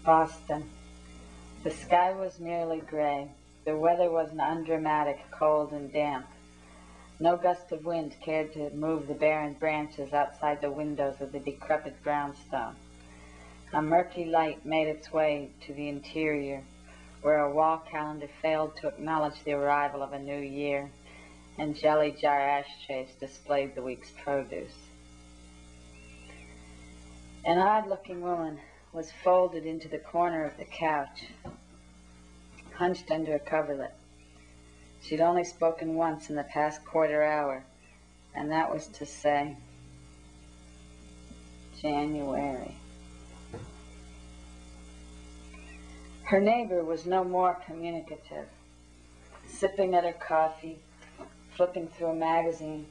Boston. The sky was nearly gray. The weather was an undramatic cold and damp. No gust of wind cared to move the barren branches outside the windows of the decrepit brownstone. A murky light made its way to the interior, where a wall calendar failed to acknowledge the arrival of a new year, and jelly jar ashtrays displayed the week's produce. An odd-looking woman was folded into the corner of the couch, hunched under a coverlet. She'd only spoken once in the past quarter hour, and that was to say, January. Her neighbor was no more communicative, sipping at her coffee, flipping through a magazine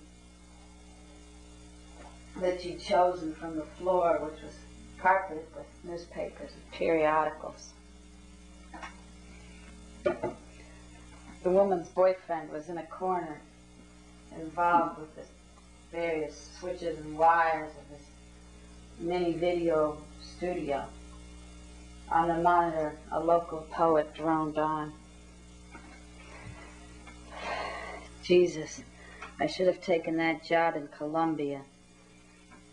that she'd chosen from the floor, which was carpeted with newspapers and periodicals. The woman's boyfriend was in a corner, involved with the various switches and wires of his mini video studio. On the monitor, a local poet droned on. Jesus, I should have taken that job in Columbia,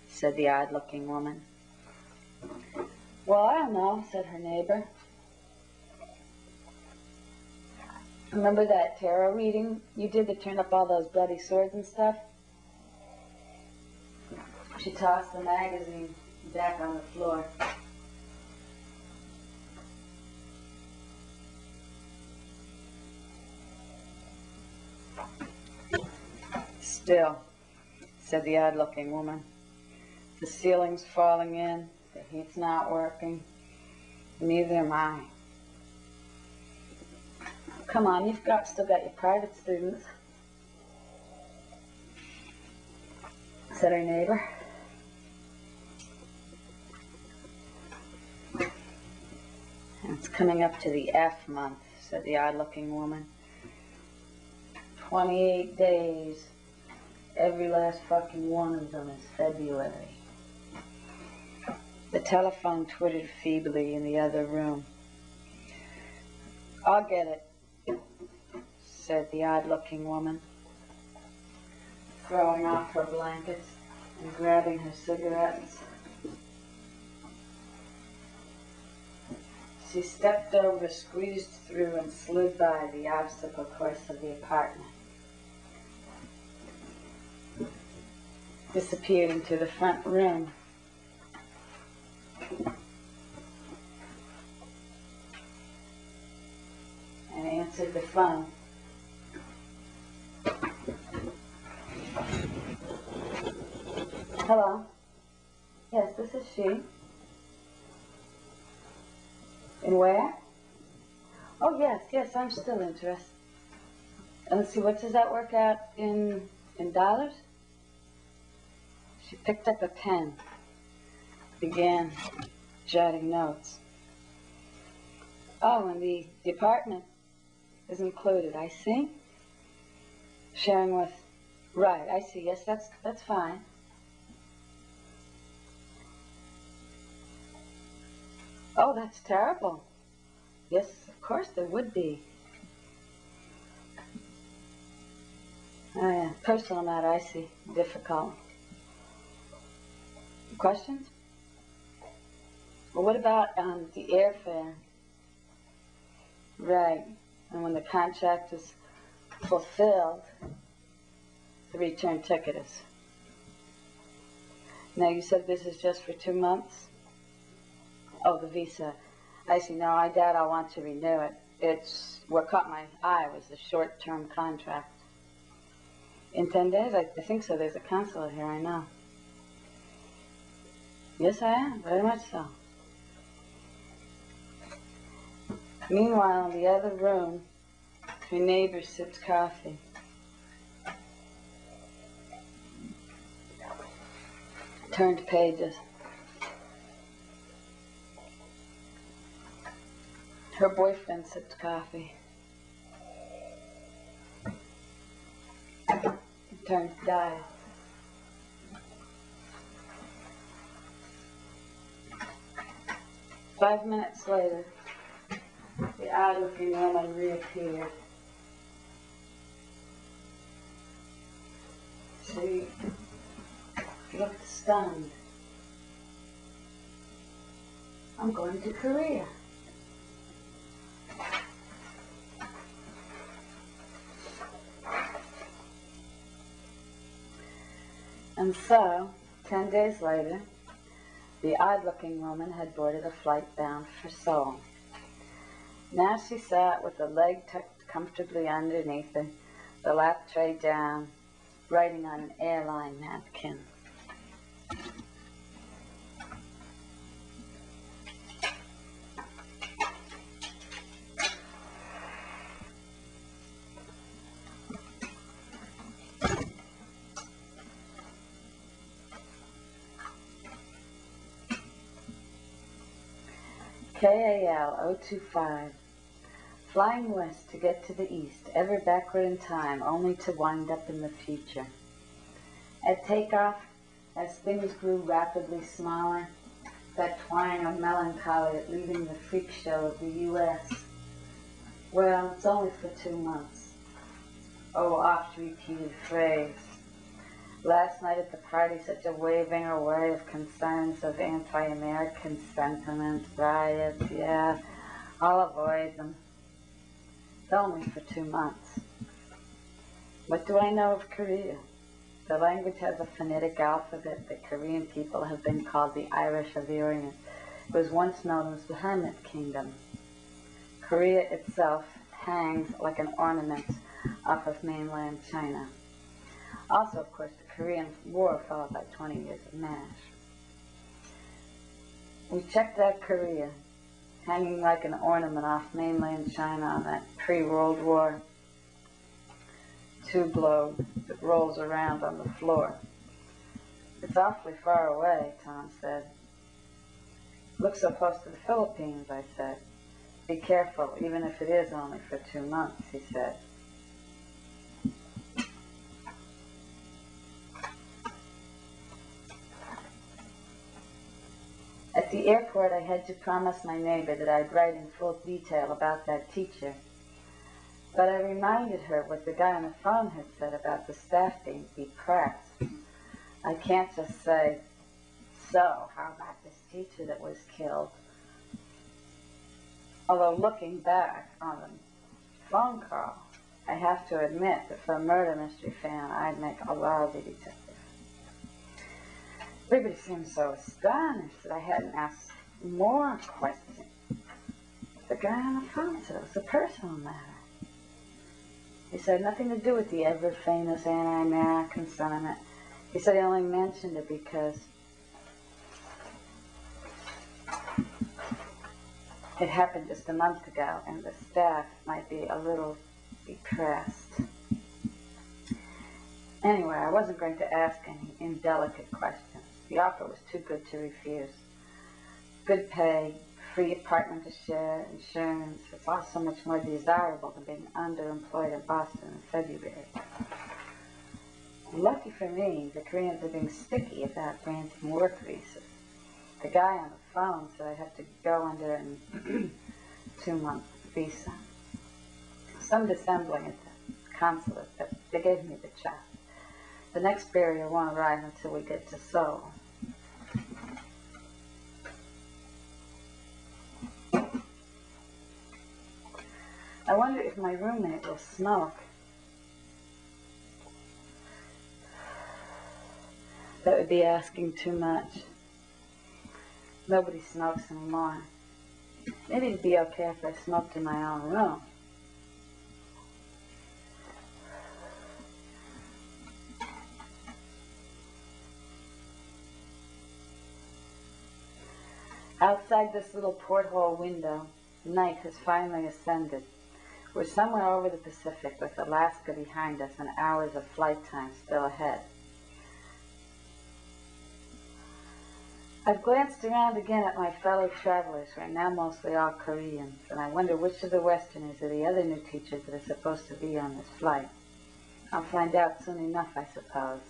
said the odd-looking woman. Well, I don't know, said her neighbor. Remember that tarot reading you did to turn up all those bloody swords and stuff? She tossed the magazine back on the floor. Still, said the odd-looking woman. The ceiling's falling in, the heat's not working. Neither am I. Come on, you've still got your private students, said her neighbor. It's coming up to the F month, said the odd-looking woman. 28 days. Every last fucking one of them is February. The telephone twittered feebly in the other room. I'll get it, said the odd-looking woman, throwing off her blankets and grabbing her cigarettes. She stepped over, squeezed through, and slid by the obstacle course of the apartment. Disappeared into the front room. And answered the phone. Hello? Yes, this is she. And where? Oh, yes, I'm still interested. And let's see, what does that work out in dollars? She picked up a pen, began jotting notes. Oh, and the apartment is included, I see. Sharing with, right, I see, yes, that's fine. Oh, that's terrible. Yes, of course there would be. Oh, yeah, personal matter, I see, difficult. Questions? Well, what about the airfare? Right. And when the contract is fulfilled, the return ticket is. Now, you said this is just for 2 months? Oh, the visa. I see. No, I doubt I'll want to renew it. What caught my eye was the short-term contract. In 10 days? I think so. There's a consulate here, I know. Yes, I am. Very much so. Meanwhile, in the other room, her neighbor sips coffee. Turned pages. Her boyfriend sips coffee. Turned dial. 5 minutes later, the odd-looking woman reappeared. She looked stunned. I'm going to Korea. And so, 10 days later, the odd-looking woman had boarded a flight bound for Seoul. Now she sat with the leg tucked comfortably underneath her, the lap tray down, writing on an airline napkin. KAL 025, flying west to get to the east, ever backward in time, only to wind up in the future. At takeoff, as things grew rapidly smaller, that twang of melancholy at leaving the freak show of the U.S. Well, it's only for 2 months. Oh, oft-repeated phrase. Last night at the party, such a waving away of concerns of anti-American sentiments, riots, yeah, I'll avoid them. It's only for 2 months. What do I know of Korea? The language has a phonetic alphabet. The Korean people have been called the Irish of the Orient. It was once known as the Hermit Kingdom. Korea itself hangs like an ornament off of mainland China. Also, of course, the Korean War followed by 20 years of MASH. We checked out Korea, hanging like an ornament off mainland China on that pre-World War tube globe that rolls around on the floor. It's awfully far away, Tom said. Looks so close to the Philippines, I said. Be careful, even if it is only for 2 months, he said. At the airport, I had to promise my neighbor that I'd write in full detail about that teacher. But I reminded her what the guy on the phone had said about the staff being depressed. I can't just say, so, how about this teacher that was killed? Although looking back on the phone call, I have to admit that for a murder mystery fan, I'd make a lousy detective. Everybody seemed so astonished that I hadn't asked more questions. The guy on the phone said it was a personal matter. He said nothing to do with the ever-famous anti-American sentiment. He said he only mentioned it because it happened just a month ago and the staff might be a little depressed. Anyway, I wasn't going to ask any indelicate questions. The offer was too good to refuse. Good pay, free apartment to share, insurance. It's all so much more desirable than being underemployed in Boston in February. Lucky for me, the Koreans are being sticky about granting work visas. The guy on the phone said I have to go under a 2-month visa. Some dissembling at the consulate, but they gave me the chance. The next barrier won't arrive until we get to Seoul. I wonder if my roommate will smoke. That would be asking too much. Nobody smokes anymore. Maybe it'd be okay if I smoked in my own room. Outside this little porthole window, night has finally ascended. We're somewhere over the Pacific with Alaska behind us and hours of flight time still ahead. I've glanced around again at my fellow travelers, who are now mostly all Koreans, and I wonder which of the Westerners are the other new teachers that are supposed to be on this flight. I'll find out soon enough, I suppose.